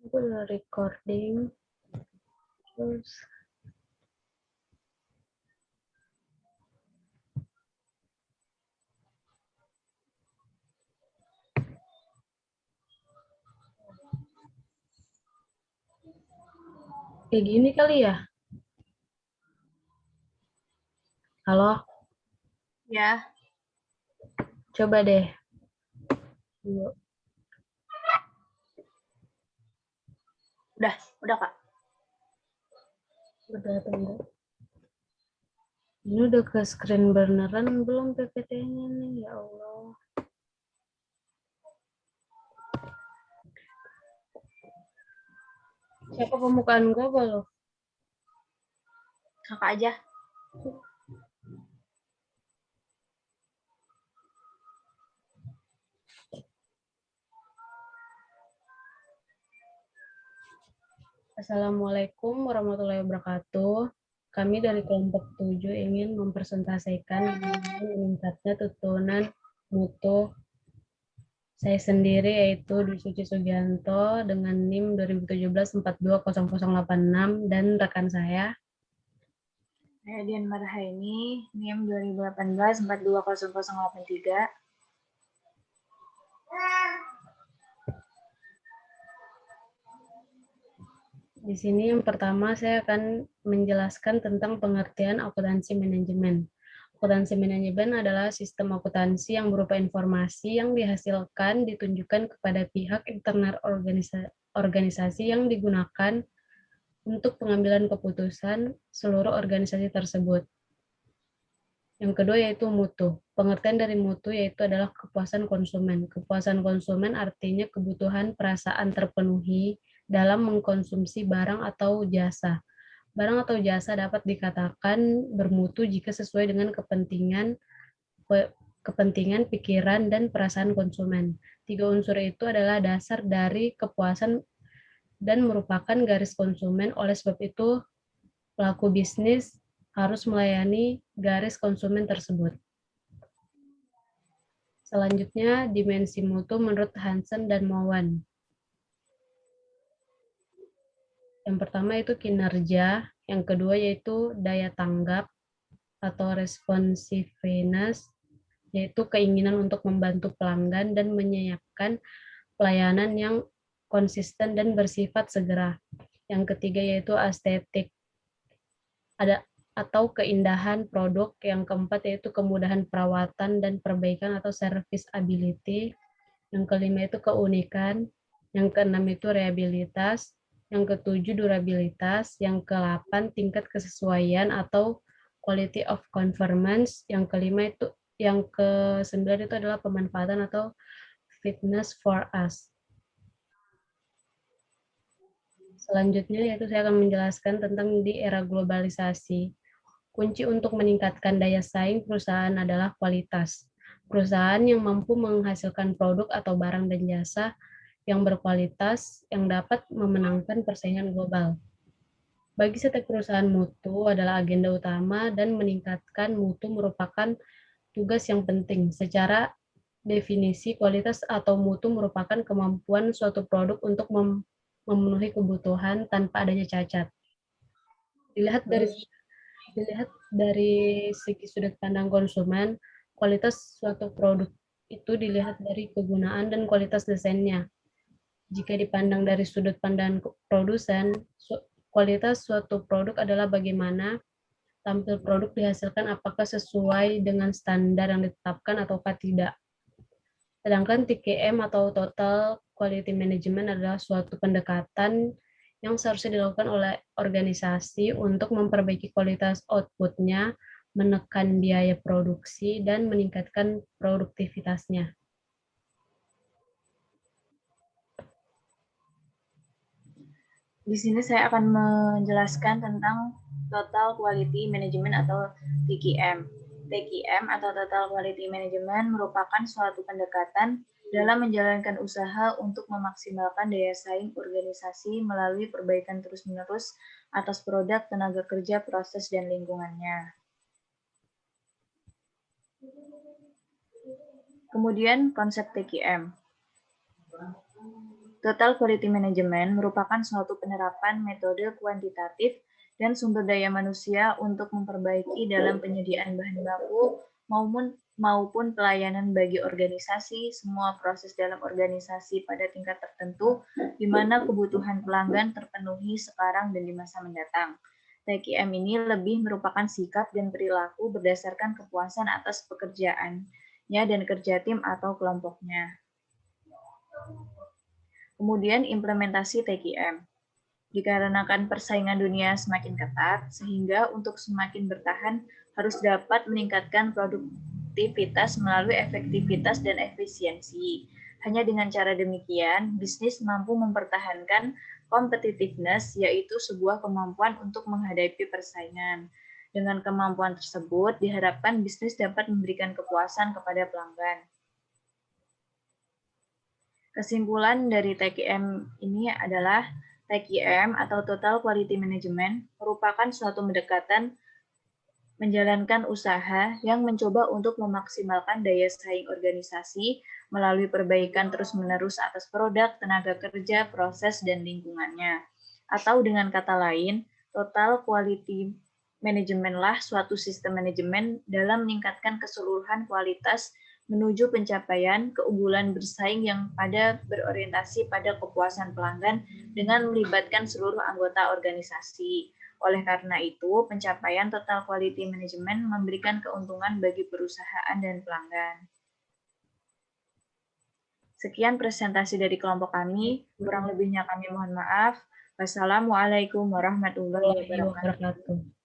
Aku udah recording. Terus kayak gini kali ya. Halo, Ya, coba deh. Yuk, udah Kak. udah tunggu. Ini udah ke screen burneran belum PPT-nya nih? Ya Allah. Siapa pembukaan gua belum? Kakak aja. Assalamualaikum warahmatullahi wabarakatuh. Kami dari kelompok 7 ingin mempresentasikan meningkatnya tuntunan mutu saya sendiri, yaitu Dwi Suci Sugianto dengan NIM 2017-420086, dan rekan saya. Saya Dian Marhaini, NIM 2018-420083. Di sini yang pertama saya akan menjelaskan tentang pengertian akuntansi manajemen. Akuntansi manajemen adalah sistem akuntansi yang berupa informasi yang dihasilkan ditunjukkan kepada pihak internal organisasi yang digunakan untuk pengambilan keputusan seluruh organisasi tersebut. Yang kedua yaitu mutu. Pengertian dari mutu yaitu adalah kepuasan konsumen. Kepuasan konsumen artinya kebutuhan perasaan terpenuhi dalam mengkonsumsi barang atau jasa. Barang atau jasa dapat dikatakan bermutu jika sesuai dengan kepentingan, pikiran, dan perasaan konsumen. Tiga unsur itu adalah dasar dari kepuasan dan merupakan garis konsumen. Oleh sebab itu, pelaku bisnis harus melayani garis konsumen tersebut. Selanjutnya, dimensi mutu menurut Hansen dan Mowan. Yang pertama itu kinerja, yang kedua yaitu daya tanggap atau responsiveness, yaitu keinginan untuk membantu pelanggan dan menyiapkan pelayanan yang konsisten dan bersifat segera. Yang ketiga yaitu estetik, ada atau keindahan produk. Yang keempat yaitu kemudahan perawatan dan perbaikan atau serviceability. Yang kelima itu keunikan. Yang keenam itu reliabilitas. Yang ketujuh durabilitas. Yang kedelapan tingkat kesesuaian atau quality of conformance. Yang kelima itu, yang kesembilan itu adalah pemanfaatan atau fitness for us. Selanjutnya yaitu saya akan menjelaskan tentang di era globalisasi. Kunci untuk meningkatkan daya saing perusahaan adalah kualitas. Perusahaan yang mampu menghasilkan produk atau barang dan jasa yang berkualitas yang dapat memenangkan persaingan global. Bagi setiap perusahaan, mutu adalah agenda utama dan meningkatkan mutu merupakan tugas yang penting. Secara definisi, kualitas atau mutu merupakan kemampuan suatu produk untuk memenuhi kebutuhan tanpa adanya cacat. Dilihat dari Dilihat dari segi sudut pandang konsumen, kualitas suatu produk itu dilihat dari kegunaan dan kualitas desainnya. Jika dipandang dari sudut pandang produsen, kualitas suatu produk adalah bagaimana tampil produk dihasilkan, apakah sesuai dengan standar yang ditetapkan ataukah tidak. Sedangkan TQM atau Total Quality Management adalah suatu pendekatan yang seharusnya dilakukan oleh organisasi untuk memperbaiki kualitas output-nya, menekan biaya produksi, dan meningkatkan produktivitasnya. Di sini saya akan menjelaskan tentang Total Quality Management atau TQM. TQM atau Total Quality Management merupakan suatu pendekatan dalam menjalankan usaha untuk memaksimalkan daya saing organisasi melalui perbaikan terus-menerus atas produk, tenaga kerja, proses, dan lingkungannya. Kemudian konsep TQM. Total Quality Management merupakan suatu penerapan metode kuantitatif dan sumber daya manusia untuk memperbaiki dalam penyediaan bahan baku maupun pelayanan bagi organisasi, semua proses dalam organisasi pada tingkat tertentu, di mana kebutuhan pelanggan terpenuhi sekarang dan di masa mendatang. TQM ini lebih merupakan sikap dan perilaku berdasarkan kepuasan atas pekerjaannya dan kerja tim atau kelompoknya. Kemudian implementasi TQM. Dikarenakan persaingan dunia semakin ketat, sehingga untuk semakin bertahan harus dapat meningkatkan produktivitas melalui efektivitas dan efisiensi. Hanya dengan cara demikian, bisnis mampu mempertahankan competitiveness, yaitu sebuah kemampuan untuk menghadapi persaingan. Dengan kemampuan tersebut, diharapkan bisnis dapat memberikan kepuasan kepada pelanggan. Kesimpulan dari TQM ini adalah TQM atau Total Quality Management merupakan suatu pendekatan menjalankan usaha yang mencoba untuk memaksimalkan daya saing organisasi melalui perbaikan terus-menerus atas produk, tenaga kerja, proses, dan lingkungannya. Atau dengan kata lain, Total Quality Management lah suatu sistem manajemen dalam meningkatkan keseluruhan kualitas menuju pencapaian keunggulan bersaing yang berorientasi pada kepuasan pelanggan dengan melibatkan seluruh anggota organisasi. Oleh karena itu, pencapaian total quality management memberikan keuntungan bagi perusahaan dan pelanggan. Sekian presentasi dari kelompok kami, kurang lebihnya kami mohon maaf. Wassalamualaikum warahmatullahi wabarakatuh.